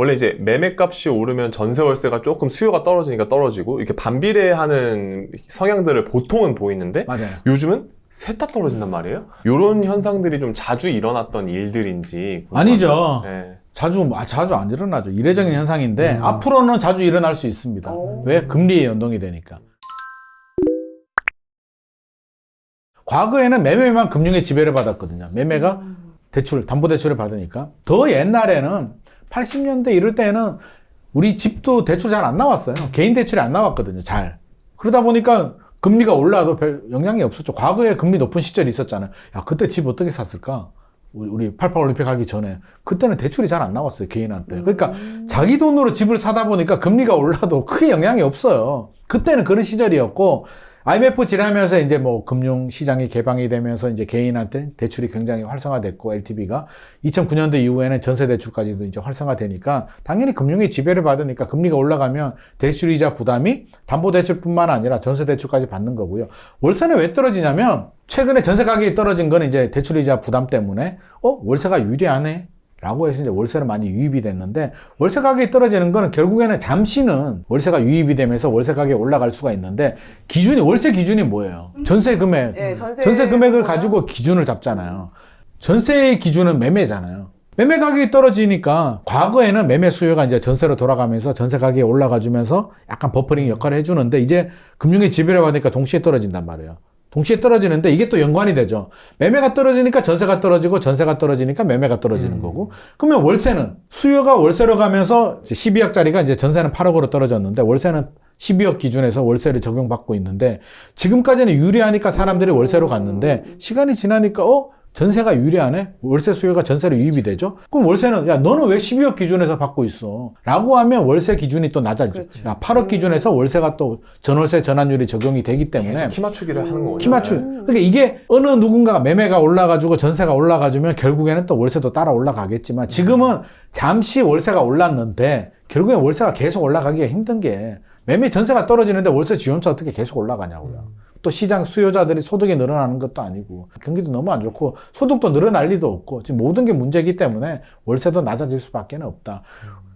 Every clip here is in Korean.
원래 이제 매매값이 오르면 전세 월세가 조금 수요가 떨어지니까 떨어지고 이렇게 반비례하는 성향들을 보통은 보이는데 맞아요. 요즘은 셋 다 떨어진단 말이에요? 이런 현상들이 좀 자주 일어났던 일들인지 궁금합니다. 아니죠. 네. 자주 안 일어나죠. 이례적인 현상인데 앞으로는 자주 일어날 수 있습니다. 왜? 금리에 연동이 되니까. 과거에는 매매만 금융의 지배를 받았거든요. 매매가 대출, 담보대출을 받으니까. 더 옛날에는 80년대 이럴 때는 우리 집도 대출 잘 안 나왔어요. 개인 대출이 안 나왔거든요. 잘. 그러다 보니까 금리가 올라도 별 영향이 없었죠. 과거에 금리 높은 시절이 있었잖아요. 야, 그때 집 어떻게 샀을까? 우리 88 올림픽 하기 전에. 그때는 대출이 잘 안 나왔어요. 개인한테. 그러니까 자기 돈으로 집을 사다 보니까 금리가 올라도 크게 영향이 없어요. 그때는 그런 시절이었고, IMF 지나면서 이제 뭐 금융 시장이 개방이 되면서 이제 개인한테 대출이 굉장히 활성화됐고 LTV가 2009년도 이후에는 전세 대출까지도 이제 활성화되니까 당연히 금융의 지배를 받으니까 금리가 올라가면 대출이자 부담이 담보 대출뿐만 아니라 전세 대출까지 받는 거고요. 월세는 왜 떨어지냐면 최근에 전세 가격이 떨어진 건 이제 대출이자 부담 때문에 월세가 유리하네. 라고 해서 이제 월세는 많이 유입이 됐는데, 월세 가격이 떨어지는 거는 결국에는 잠시는 월세가 유입이 되면서 월세 가격이 올라갈 수가 있는데, 월세 기준이 뭐예요? 전세 금액. 네, 전세 금액을 가지고 기준을 잡잖아요. 전세의 기준은 매매잖아요. 매매 가격이 떨어지니까 과거에는 매매 수요가 이제 전세로 돌아가면서 전세 가격이 올라가주면서 약간 버퍼링 역할을 해주는데, 이제 금융의 지배를 받으니까 동시에 떨어진단 말이에요. 동시에 떨어지는데 이게 또 연관이 되죠. 매매가 떨어지니까 전세가 떨어지고 전세가 떨어지니까 매매가 떨어지는 거고. 그러면 월세는 수요가 월세로 가면서 12억짜리가 이제 전세는 8억으로 떨어졌는데 월세는 12억 기준에서 월세를 적용받고 있는데 지금까지는 유리하니까 사람들이 월세로 갔는데 시간이 지나니까 전세가 유리하네? 월세 수요가 전세로 유입이 되죠? 그럼 월세는, 야, 너는 왜 12억 기준에서 받고 있어? 라고 하면 월세 기준이 또 낮아지죠. 그렇죠. 야, 8억 기준에서 월세가 또 전월세 전환율이 적용이 되기 때문에. 계속 키 맞추기를 하는 거군요. 키 맞추. 그러니까 이게 어느 누군가가 매매가 올라가지고 전세가 올라가주면 결국에는 또 월세도 따라 올라가겠지만 지금은 잠시 월세가 올랐는데 결국엔 월세가 계속 올라가기가 힘든 게 매매 전세가 떨어지는데 월세 지원차 어떻게 계속 올라가냐고요. 또 시장 수요자들이 소득이 늘어나는 것도 아니고 경기도 너무 안 좋고 소득도 늘어날 리도 없고 지금 모든 게 문제이기 때문에 월세도 낮아질 수밖에 없다.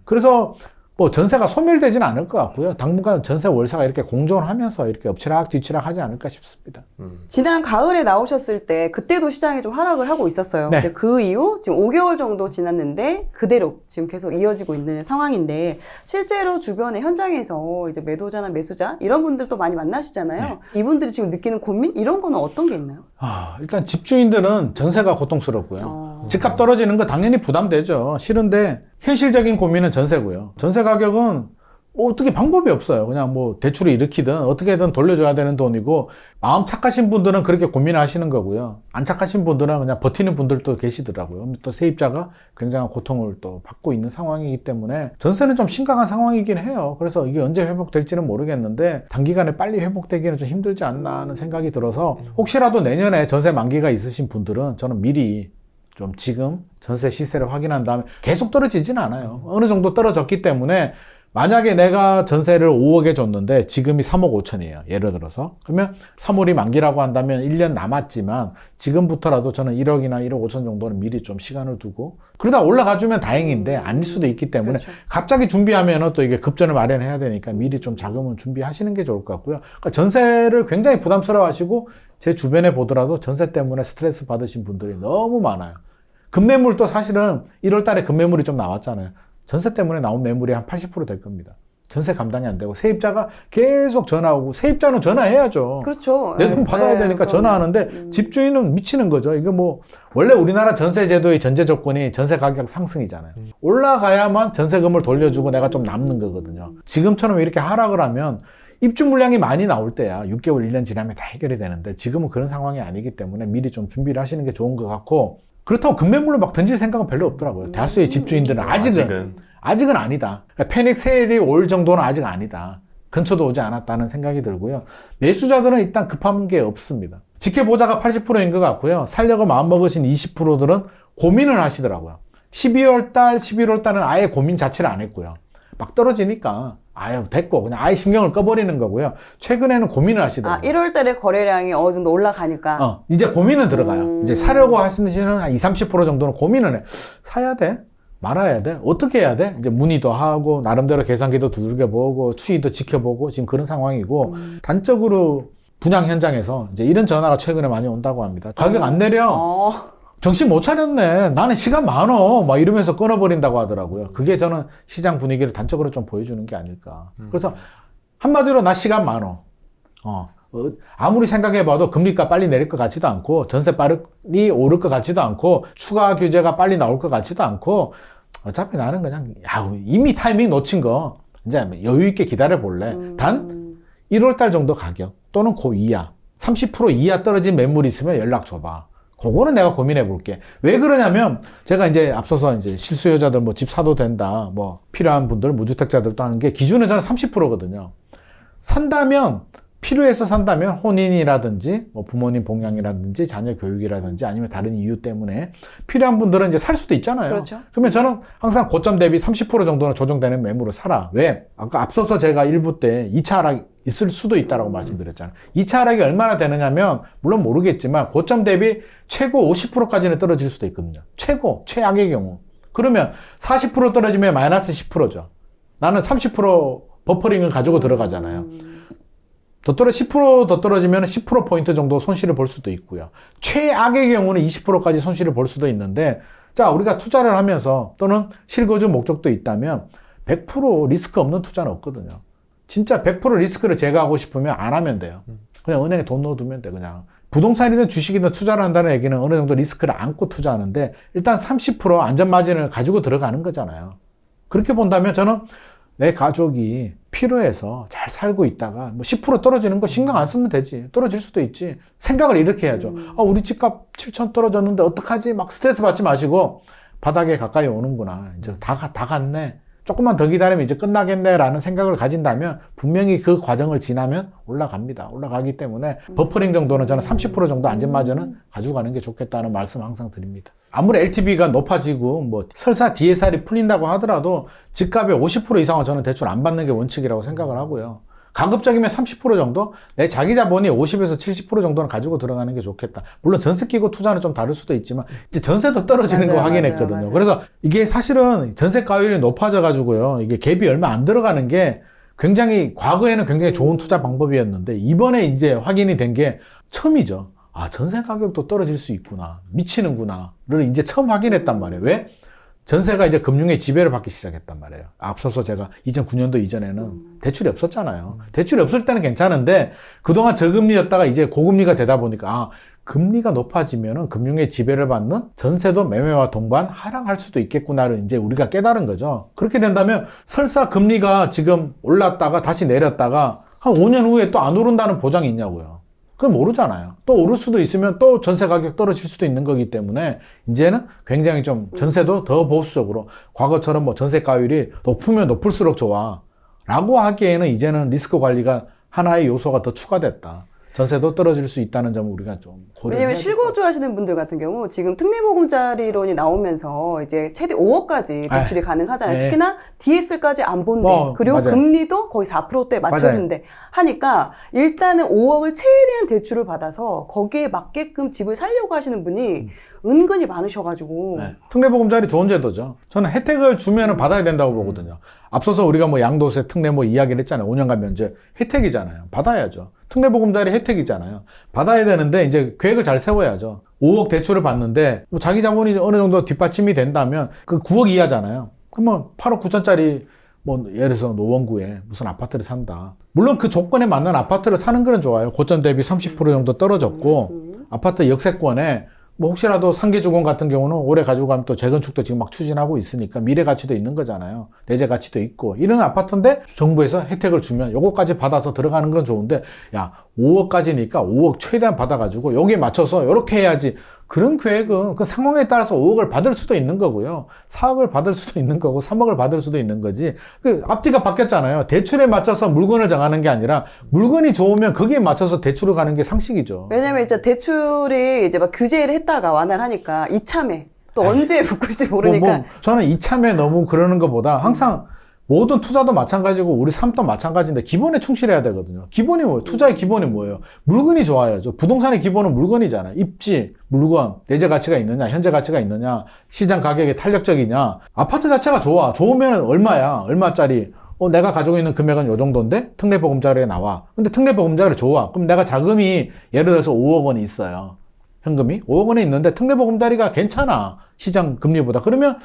그래서 뭐 전세가 소멸되지는 않을 것 같고요. 당분간 전세 월세가 이렇게 공존하면서 이렇게 엎치락 뒤치락 하지 않을까 싶습니다. 지난 가을에 나오셨을 때 그때도 시장이 좀 하락을 하고 있었어요. 네. 근데 그 이후 지금 5개월 정도 지났는데 그대로 지금 계속 이어지고 있는 상황인데 실제로 주변의 현장에서 이제 매도자나 매수자 이런 분들도 많이 만나시잖아요. 네. 이분들이 지금 느끼는 고민 이런 거는 어떤 게 있나요? 일단 집주인들은 전세가 고통스럽고요. 집값 떨어지는 거 당연히 부담되죠. 싫은데 현실적인 고민은 전세고요. 전세 가격은 뭐 어떻게 방법이 없어요. 그냥 뭐 대출을 일으키든 어떻게든 돌려줘야 되는 돈이고 마음 착하신 분들은 그렇게 고민하시는 거고요. 안 착하신 분들은 그냥 버티는 분들도 계시더라고요. 근데 또 세입자가 굉장한 고통을 또 받고 있는 상황이기 때문에 전세는 좀 심각한 상황이긴 해요. 그래서 이게 언제 회복될지는 모르겠는데 단기간에 빨리 회복되기는 좀 힘들지 않나 하는 생각이 들어서 혹시라도 내년에 전세 만기가 있으신 분들은 저는 미리 좀 지금 전세 시세를 확인한 다음에 계속 떨어지진 않아요. 어느 정도 떨어졌기 때문에 만약에 내가 전세를 5억에 줬는데 지금이 3억 5천이에요. 예를 들어서. 그러면 3월이 만기라고 한다면 1년 남았지만 지금부터라도 저는 1억이나 1억 5천 정도는 미리 좀 시간을 두고 그러다 올라가주면 다행인데 아닐 수도 있기 때문에 그렇죠. 갑자기 준비하면 또 이게 급전을 마련해야 되니까 미리 좀 자금은 준비하시는 게 좋을 것 같고요. 그러니까 전세를 굉장히 부담스러워 하시고 제 주변에 보더라도 전세 때문에 스트레스 받으신 분들이 너무 많아요. 급매물도 사실은 1월 달에 급매물이 좀 나왔잖아요. 전세 때문에 나온 매물이 한 80% 될 겁니다. 전세 감당이 안 되고 세입자가 계속 전화오고 세입자는 전화해야죠. 그렇죠. 내 돈 받아야 되니까 전화하는데 집주인은 미치는 거죠. 이게 뭐 원래 우리나라 전세 제도의 전제 조건이 전세 가격 상승이잖아요. 올라가야만 전세금을 돌려주고 내가 좀 남는 거거든요. 지금처럼 이렇게 하락을 하면 입주 물량이 많이 나올 때야 6개월, 1년 지나면 다 해결이 되는데 지금은 그런 상황이 아니기 때문에 미리 좀 준비를 하시는 게 좋은 것 같고 그렇다고 급매물로 막 던질 생각은 별로 없더라고요. 다수의 집주인들은 아직은 아니다. 그러니까 패닉 세일이 올 정도는 아직 아니다. 근처도 오지 않았다는 생각이 들고요. 매수자들은 일단 급한 게 없습니다. 지켜보자가 80%인 것 같고요. 살려고 마음먹으신 20%들은 고민을 하시더라고요. 12월 달, 11월 달은 아예 고민 자체를 안 했고요. 막 떨어지니까 아유 됐고 그냥 아예 신경을 꺼버리는 거고요. 최근에는 고민을 하시더라고요. 1월 달에 거래량이 어느 정도 올라가니까 이제 고민은 들어가요. 이제 사려고 하시는 한 20, 30% 정도는 고민을 해. 사야 돼? 말아야 돼? 어떻게 해야 돼? 이제 문의도 하고 나름대로 계산기도 두들겨보고 추이도 지켜보고 지금 그런 상황이고 단적으로 분양 현장에서 이제 이런 전화가 최근에 많이 온다고 합니다. 가격 안 내려. 정신 못 차렸네. 나는 시간 많어. 막 이러면서 끊어버린다고 하더라고요. 그게 저는 시장 분위기를 단적으로 좀 보여주는 게 아닐까. 그래서 한마디로 나 시간 많어. 아무리 생각해봐도 금리가 빨리 내릴 것 같지도 않고 전세 빨리 오를 것 같지도 않고 추가 규제가 빨리 나올 것 같지도 않고 어차피 나는 그냥 이미 타이밍 놓친 거 이제 여유 있게 기다려 볼래. 단 1월달 정도 가격 또는 그 이하 30% 이하 떨어진 매물이 있으면 연락 줘봐. 그거는 내가 고민해 볼게. 왜 그러냐면 제가 이제 앞서서 이제 실수요자들 뭐 집 사도 된다 뭐 필요한 분들 무주택자들도 하는 게 기준은 저는 30%거든요. 산다면 필요해서 산다면 혼인이라든지 뭐 부모님 봉양이라든지 자녀 교육이라든지 아니면 다른 이유 때문에 필요한 분들은 이제 살 수도 있잖아요. 그렇죠. 그러면 저는 항상 고점 대비 30% 정도는 조정되는 매물을 사라. 왜? 아까 앞서서 제가 일부 때 2차 하락이 있을 수도 있다라고 말씀드렸잖아요. 2차 하락이 얼마나 되느냐면 물론 모르겠지만 고점 대비 최고 50%까지는 떨어질 수도 있거든요. 최악의 경우. 그러면 40% 떨어지면 마이너스 10%죠. 나는 30% 버퍼링을 가지고 들어가잖아요. 10% 더 떨어지면 10%포인트 정도 손실을 볼 수도 있고요. 최악의 경우는 20%까지 손실을 볼 수도 있는데, 자, 우리가 투자를 하면서 또는 실거주 목적도 있다면 100% 리스크 없는 투자는 없거든요. 진짜 100% 리스크를 제거하고 싶으면 안 하면 돼요. 그냥 은행에 돈 넣어두면 돼, 그냥. 부동산이든 주식이든 투자를 한다는 얘기는 어느 정도 리스크를 안고 투자하는데, 일단 30% 안전마진을 가지고 들어가는 거잖아요. 그렇게 본다면 저는 내 가족이 필요해서 잘 살고 있다가 뭐 10% 떨어지는 거 신경 안 쓰면 되지. 떨어질 수도 있지. 생각을 이렇게 해야죠. 우리 집값 7천 떨어졌는데 어떡하지? 막 스트레스 받지 마시고 바닥에 가까이 오는구나. 이제 다 갔네. 조금만 더 기다리면 이제 끝나겠네라는 생각을 가진다면 분명히 그 과정을 지나면 올라갑니다. 올라가기 때문에 버퍼링 정도는 저는 30% 정도 안전마진은 가지고 가는 게 좋겠다는 말씀 항상 드립니다. 아무리 LTV가 높아지고 뭐 설사 DSR이 풀린다고 하더라도 집값의 50% 이상은 저는 대출 안 받는 게 원칙이라고 생각을 하고요. 가급적이면 30% 정도? 내 자기 자본이 50에서 70% 정도는 가지고 들어가는 게 좋겠다. 물론 전세 끼고 투자는 좀 다를 수도 있지만 이제 전세도 떨어지는 거 확인했거든요. 맞아요. 그래서 이게 사실은 전세가율이 높아져 가지고요. 이게 갭이 얼마 안 들어가는 게 굉장히 과거에는 굉장히 좋은 투자 방법이었는데 이번에 이제 확인이 된 게 처음이죠. 전세 가격도 떨어질 수 있구나. 미치는구나를 이제 처음 확인했단 말이에요. 왜? 전세가 이제 금융의 지배를 받기 시작했단 말이에요. 앞서서 제가 2009년도 이전에는 대출이 없었잖아요. 대출이 없을 때는 괜찮은데 그동안 저금리였다가 이제 고금리가 되다 보니까 금리가 높아지면은 금융의 지배를 받는 전세도 매매와 동반 하락할 수도 있겠구나를 이제 우리가 깨달은 거죠. 그렇게 된다면 설사 금리가 지금 올랐다가 다시 내렸다가 한 5년 후에 또 안 오른다는 보장이 있냐고요. 그건 모르잖아요. 또 오를 수도 있으면 또 전세 가격 떨어질 수도 있는 거기 때문에 이제는 굉장히 좀 전세도 더 보수적으로 과거처럼 뭐 전세가율이 높으면 높을수록 좋아 라고 하기에는 이제는 리스크 관리가 하나의 요소가 더 추가됐다. 전세도 떨어질 수 있다는 점을 우리가 좀 고려해야 왜냐면 실거주 하시는 분들 같은 경우 지금 특례보금자리론이 나오면서 이제 최대 5억까지 대출이 가능하잖아요. 특히나 DSR까지 안 본대. 그리고 맞아요. 금리도 거의 4%대 맞춰준대. 하니까 일단은 5억을 최대한 대출을 받아서 거기에 맞게끔 집을 살려고 하시는 분이 은근히 많으셔가지고. 특례보금자리 좋은 제도죠. 저는 혜택을 주면은 받아야 된다고 보거든요. 앞서서 우리가 뭐 양도세, 특례 뭐 이야기를 했잖아요. 5년간 면제 혜택이잖아요. 받아야죠. 특례보금자리 혜택이잖아요. 받아야 되는데 이제 계획을 잘 세워야죠. 5억 대출을 받는데 뭐 자기 자본이 어느 정도 뒷받침이 된다면 그 9억 이하잖아요. 그러면 8억 9천짜리 뭐 예를 들어서 노원구에 무슨 아파트를 산다. 물론 그 조건에 맞는 아파트를 사는 건 좋아요. 고점 대비 30% 정도 떨어졌고 아파트 역세권에 뭐 혹시라도 상계주공 같은 경우는 오래 가지고 가면 또 재건축도 지금 막 추진하고 있으니까 미래 가치도 있는 거잖아요. 내재 가치도 있고 이런 아파트인데 정부에서 혜택을 주면 요거까지 받아서 들어가는 건 좋은데 5억까지니까 5억 최대한 받아가지고 여기에 맞춰서 이렇게 해야지. 그런 계획은 그 상황에 따라서 5억을 받을 수도 있는 거고요. 4억을 받을 수도 있는 거고 3억을 받을 수도 있는 거지. 그 앞뒤가 바뀌었잖아요. 대출에 맞춰서 물건을 정하는 게 아니라 물건이 좋으면 거기에 맞춰서 대출을 가는 게 상식이죠. 왜냐면 이제 대출이 이제 막 규제를 했다가 완화를 하니까 이참에 또 언제 묶을지 모르니까. 저는 이참에 너무 그러는 것보다 항상 모든 투자도 마찬가지고 우리 삶도 마찬가지인데 기본에 충실해야 되거든요. 기본이 뭐예요? 투자의 기본이 뭐예요? 물건이 좋아야죠. 부동산의 기본은 물건이잖아요. 입지, 물건, 내재 가치가 있느냐, 현재 가치가 있느냐, 시장 가격이 탄력적이냐. 아파트 자체가 좋아. 좋으면 얼마야? 얼마짜리? 내가 가지고 있는 금액은 요 정도인데 특례보금자리에 나와. 근데 특례보금자리 좋아. 그럼 내가 자금이 예를 들어서 5억 원이 있어요. 현금이 5억 원이 있는데 특례보금자리가 괜찮아. 시장 금리보다. 그러면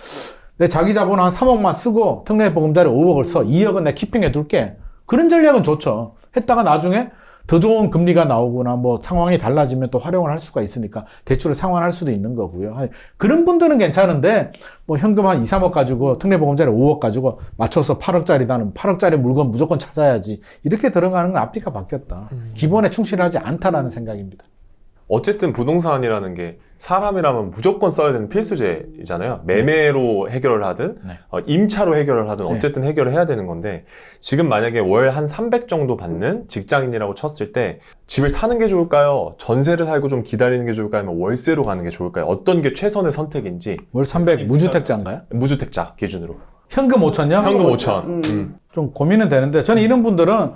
내 자기 자본 한 3억만 쓰고 특례보금자리 5억을 써. 2억은 내 키핑해 둘게. 그런 전략은 좋죠. 했다가 나중에 더 좋은 금리가 나오거나 뭐 상황이 달라지면 또 활용을 할 수가 있으니까 대출을 상환할 수도 있는 거고요. 그런 분들은 괜찮은데 뭐 현금 한 2, 3억 가지고 특례보금자리 5억 가지고 맞춰서 8억짜리 나는 8억짜리 물건 무조건 찾아야지. 이렇게 들어가는 건 앞뒤가 바뀌었다. 기본에 충실하지 않다라는 생각입니다. 어쨌든 부동산이라는 게 사람이라면 무조건 써야 되는 필수제이잖아요. 매매로 해결을 하든 네. 임차로 해결을 하든 네. 어쨌든 해결을 해야 되는 건데 지금 만약에 월 한 300 정도 받는 직장인이라고 쳤을 때 집을 사는 게 좋을까요? 전세를 살고 좀 기다리는 게 좋을까요? 아니면 월세로 가는 게 좋을까요? 어떤 게 최선의 선택인지. 월 300 무주택자인가요? 무주택자 기준으로. 현금 5천요? 현금 5천. 좀 고민은 되는데 저는 이런 분들은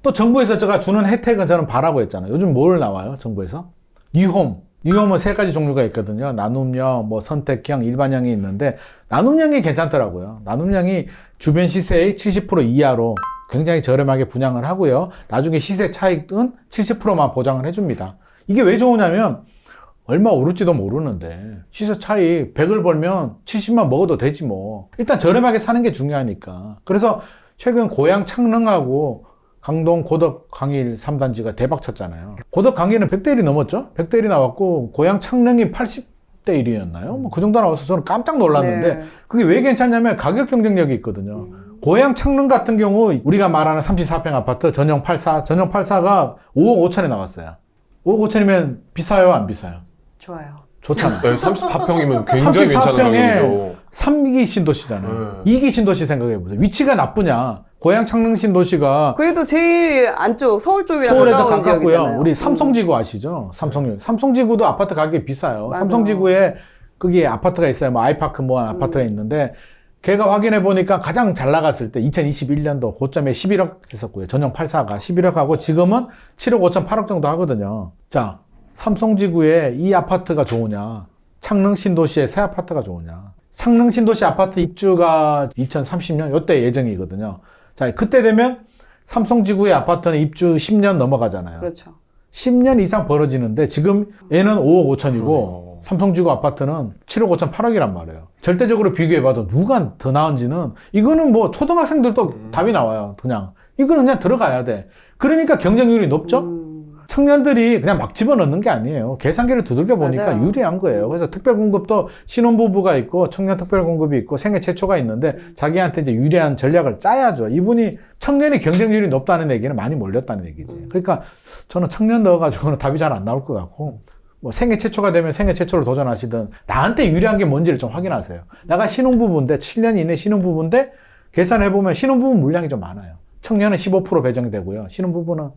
또 정부에서 제가 주는 혜택은 저는 바라고 했잖아요. 요즘 뭘 나와요? 정부에서? 뉴홈은 세 가지 종류가 있거든요. 나눔형, 뭐 선택형, 일반형이 있는데 나눔형이 괜찮더라고요. 나눔형이 주변 시세의 70% 이하로 굉장히 저렴하게 분양을 하고요. 나중에 시세 차익은 70%만 보장을 해줍니다. 이게 왜 좋으냐면 얼마 오를지도 모르는데 시세 차익 100을 벌면 70만 먹어도 되지 뭐. 일단 저렴하게 사는 게 중요하니까. 그래서 최근 고양 창릉하고 강동 고덕 강일 3단지가 대박 쳤잖아요. 고덕 강일은 100대 1이 넘었죠? 100대 1이 나왔고 고양 창릉이 80대 1이었나요? 뭐 그 정도 나와서 저는 깜짝 놀랐는데 네. 그게 왜 괜찮냐면 가격 경쟁력이 있거든요. 고양 창릉 같은 경우 우리가 말하는 34평 아파트 전용 84가 5억 5천에 나왔어요. 5억 5천이면 비싸요? 안 비싸요? 좋아요. 좋잖아요. 네, 34평이면 굉장히 괜찮은 34평에 가격이죠. 3기 신도시잖아요. 2기 신도시 생각해보세요. 위치가 나쁘냐? 고양 창릉 신도시가 그래도 제일 안쪽 서울 쪽이랑 서울에서 가까운 가깝고요. 지역이잖아요. 우리 삼성지구 아시죠? 삼성지구도 아파트 가격이 비싸요. 맞아. 삼성지구에 거기에 아파트가 있어요. 뭐 아이파크 뭐 아파트가 있는데 걔가 확인해 보니까 가장 잘 나갔을 때 2021년도 고점에 11억 했었고요. 전용 84가 11억 하고 지금은 7억 5천 8억 정도 하거든요. 자, 삼성지구에 이 아파트가 좋으냐? 창릉 신도시의 새 아파트가 좋으냐? 창릉 신도시 아파트 입주가 2030년 요때 예정이거든요. 자, 그때 되면 삼성지구의 아파트는 입주 10년 넘어가잖아요. 그렇죠. 10년 이상 벌어지는데 지금 얘는 5억 5천이고 삼성지구 아파트는 7억 5천 8억이란 말이에요. 절대적으로 비교해봐도 누가 더 나은지는 이거는 뭐 초등학생들도 답이 나와요. 그냥 이거는 그냥 들어가야 돼. 그러니까 경쟁률이 높죠? 청년들이 그냥 막 집어넣는 게 아니에요. 계산기를 두들겨 보니까 맞아요. 유리한 거예요. 그래서 특별공급도 신혼부부가 있고 청년 특별공급이 있고 생애 최초가 있는데 자기한테 이제 유리한 전략을 짜야죠. 이분이 청년의 경쟁률이 높다는 얘기는 많이 몰렸다는 얘기지. 그러니까 저는 청년 넣어가지고는 답이 잘 안 나올 것 같고 뭐 생애 최초가 되면 생애 최초를 도전하시든 나한테 유리한 게 뭔지를 좀 확인하세요. 내가 신혼부부인데 7년 이내 신혼부부인데 계산해보면 신혼부부 물량이 좀 많아요. 청년은 15% 배정이 되고요. 신혼부부는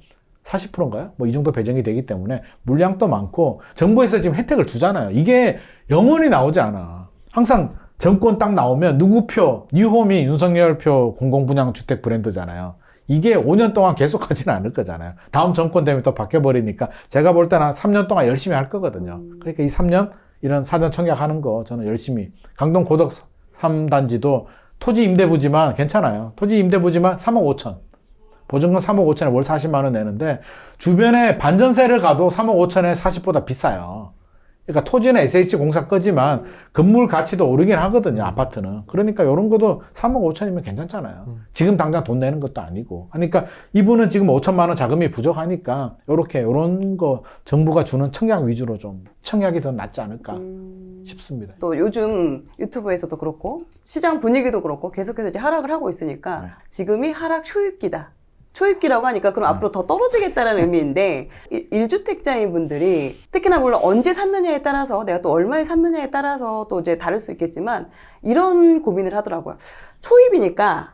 40%인가요? 뭐 이 정도 배정이 되기 때문에 물량도 많고 정부에서 지금 혜택을 주잖아요. 이게 영원히 나오지 않아. 항상 정권 딱 나오면 누구 표, 뉴홈이 윤석열 표 공공분양주택 브랜드잖아요. 이게 5년 동안 계속 하지는 않을 거잖아요. 다음 정권 되면 또 바뀌어버리니까 제가 볼 때는 한 3년 동안 열심히 할 거거든요. 그러니까 이 3년 이런 사전 청약하는 거 저는 열심히 강동 고덕 3단지도 토지 임대부지만 괜찮아요. 토지 임대부지만 3억 5천. 보증금 3억 5천에 월 40만 원 내는데 주변에 반전세를 가도 3억 5천에 40보다 비싸요. 그러니까 토지는 SH공사 거지만 건물 가치도 오르긴 하거든요. 아파트는. 그러니까 이런 것도 3억 5천이면 괜찮잖아요. 지금 당장 돈 내는 것도 아니고. 그러니까 이분은 지금 5천만 원 자금이 부족하니까 이런 거 정부가 주는 청약 위주로 좀 청약이 더 낫지 않을까 싶습니다. 또 요즘 유튜브에서도 그렇고 시장 분위기도 그렇고 계속해서 이제 하락을 하고 있으니까 네. 지금이 하락 초입기다. 초입기라고 하니까 그럼 앞으로 더 떨어지겠다는 의미인데 1주택자인 분들이 특히나 물론 언제 샀느냐에 따라서 내가 또 얼마에 샀느냐에 따라서 또 이제 다를 수 있겠지만 이런 고민을 하더라고요. 초입이니까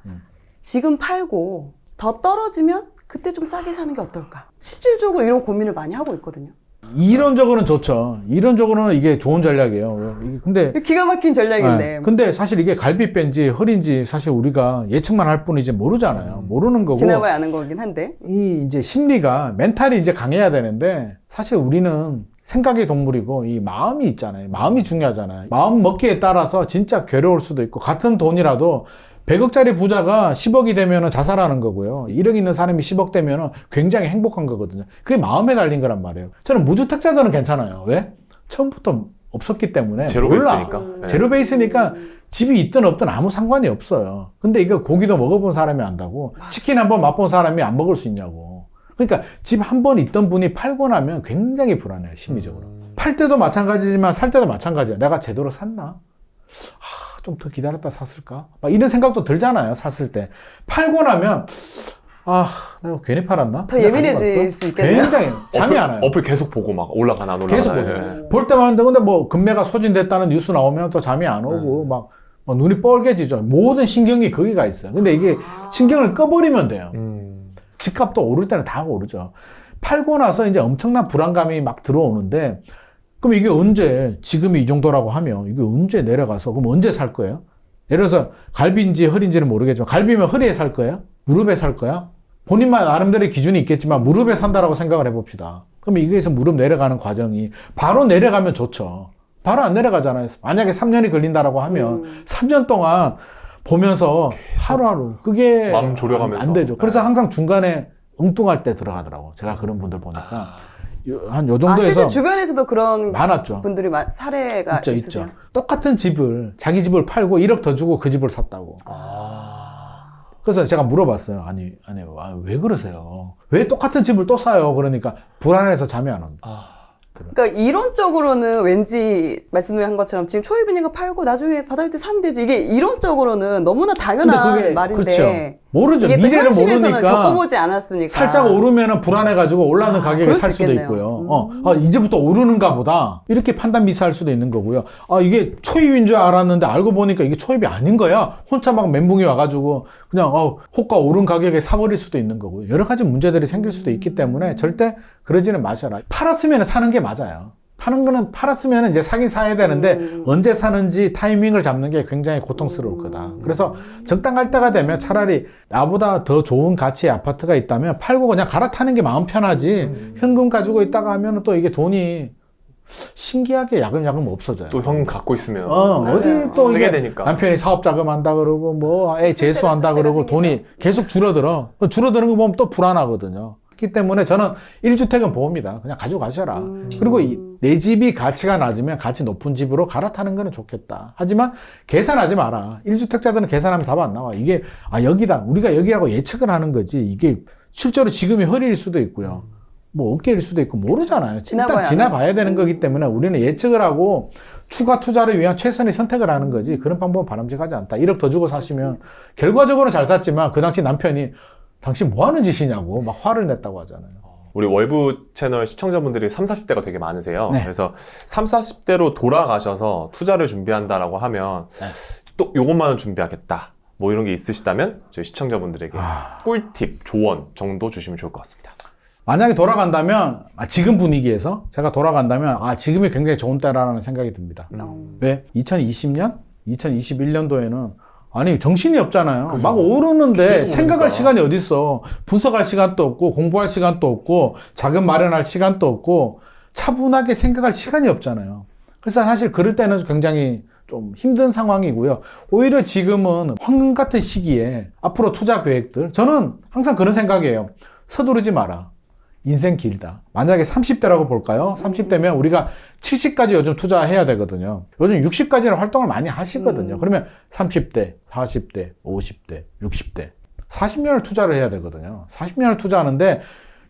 지금 팔고 더 떨어지면 그때 좀 싸게 사는 게 어떨까? 실질적으로 이런 고민을 많이 하고 있거든요. 이론적으로는 좋죠. 이론적으로는 이게 좋은 전략이에요. 근데 기가 막힌 전략인데. 네. 근데 사실 이게 갈비뼈인지 허리인지 사실 우리가 예측만 할 뿐이지 모르잖아요. 모르는 거고. 지나봐야 아는 거긴 한데. 이 이제 심리가 멘탈이 이제 강해야 되는데 사실 우리는 생각의 동물이고 이 마음이 있잖아요. 마음이 중요하잖아요. 마음 먹기에 따라서 진짜 괴로울 수도 있고 같은 돈이라도 100억짜리 부자가 10억이 되면 자살하는 거고요. 1억 있는 사람이 10억 되면 굉장히 행복한 거거든요. 그게 마음에 달린 거란 말이에요. 저는 무주택자들은 괜찮아요. 왜? 처음부터 없었기 때문에 제로 몰라. 베이스니까. 네. 제로 베이스니까 집이 있든 없든 아무 상관이 없어요. 근데 이거 고기도 먹어본 사람이 안다고 치킨 한번 맛본 사람이 안 먹을 수 있냐고. 그러니까 집 한 번 있던 분이 팔고 나면 굉장히 불안해요. 심리적으로. 팔 때도 마찬가지지만 살 때도 마찬가지예요. 내가 제대로 샀나? 좀 더 기다렸다 샀을까? 막 이런 생각도 들잖아요. 샀을 때. 팔고 나면 내가 괜히 팔았나? 더 예민해질 수 있겠네요. 굉장히 잠이 안 와요. 어플 계속 보고 막 올라가나 안 올라가나. 계속 보죠. 볼 때만 하는데 근데 뭐 금매가 소진됐다는 뉴스 나오면 또 잠이 안 오고 막 눈이 뻘개지죠. 모든 신경이 거기가 있어요. 근데 이게 신경을 꺼버리면 돼요. 집값도 오를 때는 다 오르죠. 팔고 나서 이제 엄청난 불안감이 막 들어오는데 그럼 이게 언제 지금이 이 정도라고 하면 이게 언제 내려가서 그럼 언제 살 거예요? 예를 들어서 갈비인지 허리인지는 모르겠지만 갈비면 허리에 살 거예요? 무릎에 살 거야? 본인만 나름대로의 기준이 있겠지만 무릎에 산다라고 생각을 해봅시다. 그럼 이게서 무릎 내려가는 과정이 바로 내려가면 좋죠. 바로 안 내려가잖아요. 만약에 3년이 걸린다라고 하면 3년 동안 보면서 하루하루 그게 마음 졸여가면서. 안 되죠. 그래서 항상 중간에 엉뚱할 때 들어가더라고. 제가 그런 분들 보니까 한 요 정도에서 실제 주변에서도 그런 많았죠. 분들이 사례가 있죠, 있으세요? 있죠. 똑같은 집을 자기 집을 팔고 1억 더 주고 그 집을 샀다고. 그래서 제가 물어봤어요. 아니 왜 그러세요? 왜 똑같은 집을 또 사요? 그러니까 불안해서 잠이 안 온다. 그러니까 이론적으로는 왠지 말씀한 것처럼 지금 초입이니까 팔고 나중에 받을 때 사면 되지. 이게 이론적으로는 너무나 당연한 근데 그게 말인데. 그렇죠. 모르죠. 이게 또 미래를 현실에서는 모르니까 겪어보지 않았으니까. 살짝 오르면 불안해가지고 올라가는 가격에 그럴 살 수 수도 있겠네요. 있고요. 이제부터 오르는가 보다. 이렇게 판단 미스할 수도 있는 거고요. 이게 초입인 줄 알았는데 알고 보니까 이게 초입이 아닌 거야. 혼자 막 멘붕이 와가지고 그냥 호가 오른 가격에 사버릴 수도 있는 거고요. 여러 가지 문제들이 생길 수도 있기 때문에 절대 그러지는 마셔라. 팔았으면 사는 게 맞아요. 파는 거는 팔았으면 이제 사긴 사야 되는데 언제 사는지 타이밍을 잡는 게 굉장히 고통스러울 거다. 그래서 적당할 때가 되면 차라리 나보다 더 좋은 가치의 아파트가 있다면 팔고 그냥 갈아타는 게 마음 편하지. 현금 가지고 있다가 하면 또 이게 돈이 신기하게 야금야금 없어져요. 또 형 갖고 있으면 어디 또 쓰게 이게 되니까. 남편이 사업 자금한다 그러고 뭐 애 재수한다 그러고 돈이 계속 줄어들어. 줄어드는 거 보면 또 불안하거든요. 그렇기 때문에 저는 1주택은 보험이다. 그냥 가지고 가셔라. 그리고 내 집이 가치가 낮으면 가치 높은 집으로 갈아타는 거는 좋겠다. 하지만 계산하지 마라. 1주택자들은 계산하면 답 안 나와. 이게 여기다. 우리가 여기라고 예측을 하는 거지. 이게 실제로 지금이 허리일 수도 있고요. 뭐 어깨일 수도 있고 모르잖아요. 일단 지나봐야 되는 거기 때문에 우리는 예측을 하고 추가 투자를 위한 최선의 선택을 하는 거지. 그런 방법은 바람직하지 않다. 1억 더 주고 사시면 결과적으로 잘 샀지만 그 당시 남편이 당신 뭐 하는 짓이냐고 막 화를 냈다고 하잖아요. 우리 월부 채널 시청자분들이 30, 40대가 되게 많으세요. 네. 그래서 30, 40대로 돌아가셔서 투자를 준비한다라고 하면 또 요것만은 준비하겠다. 뭐 이런 게 있으시다면 저희 시청자분들에게 꿀팁, 조언 정도 주시면 좋을 것 같습니다. 만약에 돌아간다면 지금 분위기에서 제가 돌아간다면 지금이 굉장히 좋은 때라는 생각이 듭니다. 왜? 2020년? 2021년도에는 정신이 없잖아요. 막 오르는데 생각할 시간이 어딨어. 분석할 시간도 없고 공부할 시간도 없고 자금 마련할 시간도 없고 차분하게 생각할 시간이 없잖아요. 그래서 사실 그럴 때는 굉장히 좀 힘든 상황이고요. 오히려 지금은 황금 같은 시기에 앞으로 투자 계획들 저는 항상 그런 생각이에요. 서두르지 마라. 인생 길다. 만약에 30대라고 볼까요? 30대면 우리가 70까지 요즘 투자해야 되거든요. 요즘 60까지는 활동을 많이 하시거든요. 그러면 30대, 40대, 50대, 60대, 40년을 투자를 해야 되거든요. 40년을 투자하는데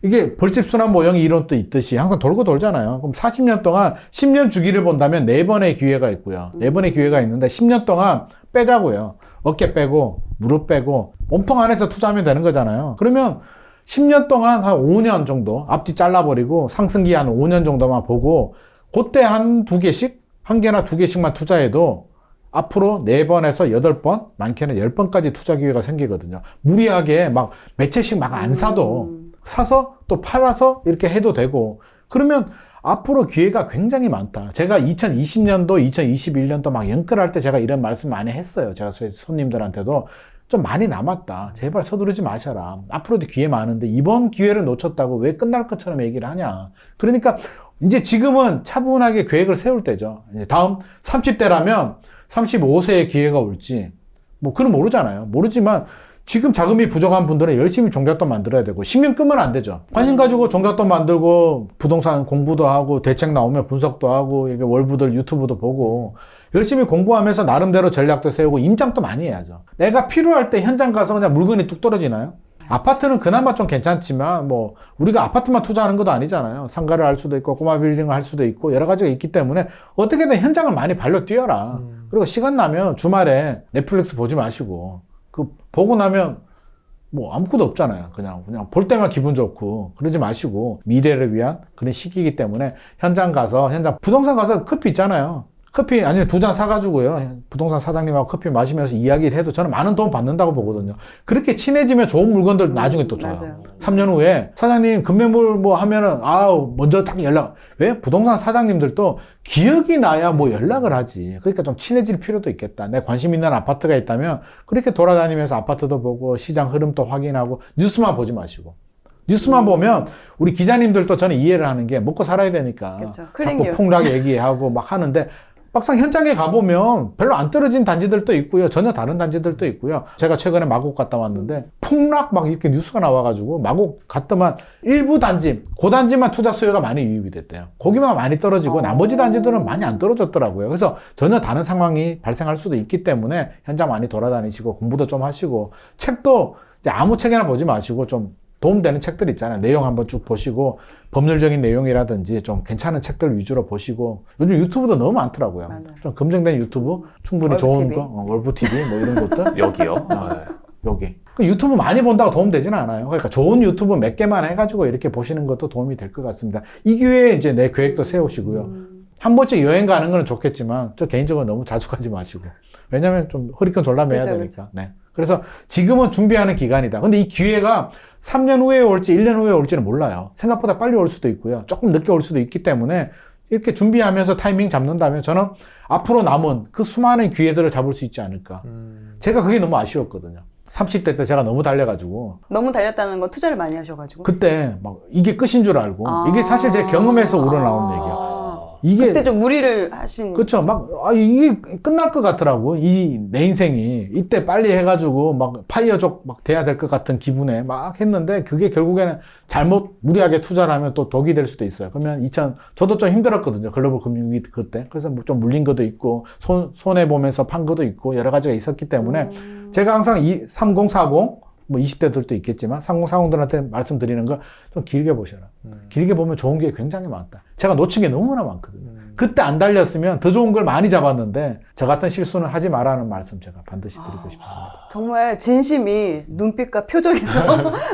이게 벌집순환 모형 이론도 있듯이 항상 돌고 돌잖아요. 그럼 40년 동안 10년 주기를 본다면 4번의 기회가 있고요. 4번의 기회가 있는데 10년 동안 빼자고요. 어깨 빼고 무릎 빼고 몸통 안에서 투자하면 되는 거잖아요. 그러면 10년 동안 한 5년 정도 앞뒤 잘라버리고 상승기 한 5년 정도만 보고 그때 한 2개씩, 1개나 2개씩만 투자해도 앞으로 4번에서 8번, 많게는 10번까지 투자 기회가 생기거든요. 무리하게 막 몇 채씩 막 안 사도 사서 또 팔아서 이렇게 해도 되고 그러면 앞으로 기회가 굉장히 많다. 제가 2020년도, 2021년도 막 연끌할 때 제가 이런 말씀 많이 했어요. 제가 손님들한테도 좀 많이 남았다. 제발 서두르지 마셔라. 앞으로도 기회 많은데 이번 기회를 놓쳤다고 왜 끝날 것처럼 얘기를 하냐. 그러니까 이제 지금은 차분하게 계획을 세울 때죠. 이제 다음 30대라면 35세의 기회가 올지 뭐 그건 모르잖아요. 모르지만 지금 자금이 부족한 분들은 열심히 종잣돈 만들어야 되고 신경 끄면 안 되죠. 관심 가지고 종잣돈 만들고 부동산 공부도 하고 대책 나오면 분석도 하고 이렇게 월부들 유튜브도 보고 열심히 공부하면서 나름대로 전략도 세우고 임장도 많이 해야죠. 내가 필요할 때 현장 가서 그냥 물건이 뚝 떨어지나요? 아파트는 그나마 좀 괜찮지만 뭐 우리가 아파트만 투자하는 것도 아니잖아요. 상가를 할 수도 있고 꼬마 빌딩을 할 수도 있고 여러 가지가 있기 때문에 어떻게든 현장을 많이 발로 뛰어라. 그리고 시간 나면 주말에 넷플릭스 보지 마시고 그 보고 나면 뭐 아무것도 없잖아요. 그냥 볼 때만 기분 좋고 그러지 마시고 미래를 위한 그런 시기이기 때문에 현장 가서 부동산 가서 커피 있잖아요. 커피 아니면 2잔 사가지고요. 부동산 사장님하고 커피 마시면서 이야기를 해도 저는 많은 도움 받는다고 보거든요. 그렇게 친해지면 좋은 물건들 나중에 또 줘요. 맞아요. 3년 후에 사장님 급매물 뭐 하면은 먼저 딱 연락. 왜? 부동산 사장님들도 기억이 나야 뭐 연락을 하지. 그러니까 좀 친해질 필요도 있겠다. 내 관심 있는 아파트가 있다면 그렇게 돌아다니면서 아파트도 보고 시장 흐름도 확인하고 뉴스만 보지 마시고. 뉴스만 보면 우리 기자님들도 저는 이해를 하는 게 먹고 살아야 되니까 그쵸. 자꾸 클릭률. 폭락 얘기하고 막 하는데 막상 현장에 가보면 별로 안 떨어진 단지들도 있고요. 전혀 다른 단지들도 있고요. 제가 최근에 마곡 갔다 왔는데 폭락 막 이렇게 뉴스가 나와가지고 마곡 갔더만 일부 단지, 그 단지만 투자 수요가 많이 유입이 됐대요. 거기만 많이 떨어지고 나머지 단지들은 많이 안 떨어졌더라고요. 그래서 전혀 다른 상황이 발생할 수도 있기 때문에 현장 많이 돌아다니시고 공부도 좀 하시고 책도 이제 아무 책이나 보지 마시고 좀 도움되는 책들 있잖아요. 내용 한번 쭉 보시고 법률적인 내용이라든지 좀 괜찮은 책들 위주로 보시고 요즘 유튜브도 너무 많더라고요. 맞아요. 좀 검증된 유튜브 충분히 좋은 월브 TV. 거 월브 TV 뭐 이런 것들 여기요. 네. 여기 그 유튜브 많이 본다고 도움 되지는 않아요. 그러니까 좋은 유튜브 몇 개만 해가지고 이렇게 보시는 것도 도움이 될 것 같습니다. 이 기회에 이제 내 계획도 세우시고요. 한 번씩 여행 가는 건 좋겠지만 저 개인적으로 너무 자주 가지 마시고 왜냐면 좀 허리끈 졸라매야 그쵸, 되니까. 네. 그래서 지금은 준비하는 기간이다. 근데 이 기회가 3년 후에 올지 1년 후에 올지는 몰라요. 생각보다 빨리 올 수도 있고요. 조금 늦게 올 수도 있기 때문에 이렇게 준비하면서 타이밍 잡는다면 저는 앞으로 남은 그 수많은 기회들을 잡을 수 있지 않을까. 제가 그게 너무 아쉬웠거든요. 30대 때 제가 너무 달려가지고 너무 달렸다는 건 투자를 많이 하셔가지고. 그때 막 이게 끝인 줄 알고 이게 사실 제 경험에서 우러나오는 얘기야. 이게 그때 좀 무리를 하신. 그쵸. 이게 끝날 것 같더라고. 내 인생이. 이때 빨리 해가지고, 파이어족 돼야 될 것 같은 기분에 막 했는데, 그게 결국에는 잘못 무리하게 투자를 하면 또 독이 될 수도 있어요. 그러면 저도 좀 힘들었거든요. 글로벌 금융위기 그때. 그래서 좀 물린 것도 있고, 손해보면서 판 것도 있고, 여러 가지가 있었기 때문에, 제가 항상 3040, 20대들도 있겠지만 3040들한테 말씀드리는 거 좀 길게 보셔라. 길게 보면 좋은 게 굉장히 많다. 제가 놓친 게 너무나 많거든요. 그때 안 달렸으면 더 좋은 걸 많이 잡았는데 저 같은 실수는 하지 말라는 말씀 제가 반드시 드리고 싶습니다. 정말 진심이 눈빛과 표정에서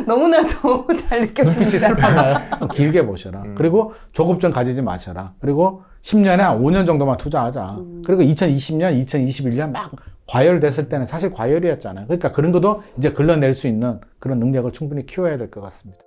너무나도 잘 눈빛이 느껴집니다. 슬펐나요? 길게 보셔라. 그리고 조급증 가지지 마셔라. 그리고 10년에 한 5년 정도만 투자하자. 그리고 2020년, 2021년 막 과열됐을 때는 사실 과열이었잖아요. 그러니까 그런 것도 이제 걸러낼 수 있는 그런 능력을 충분히 키워야 될 것 같습니다.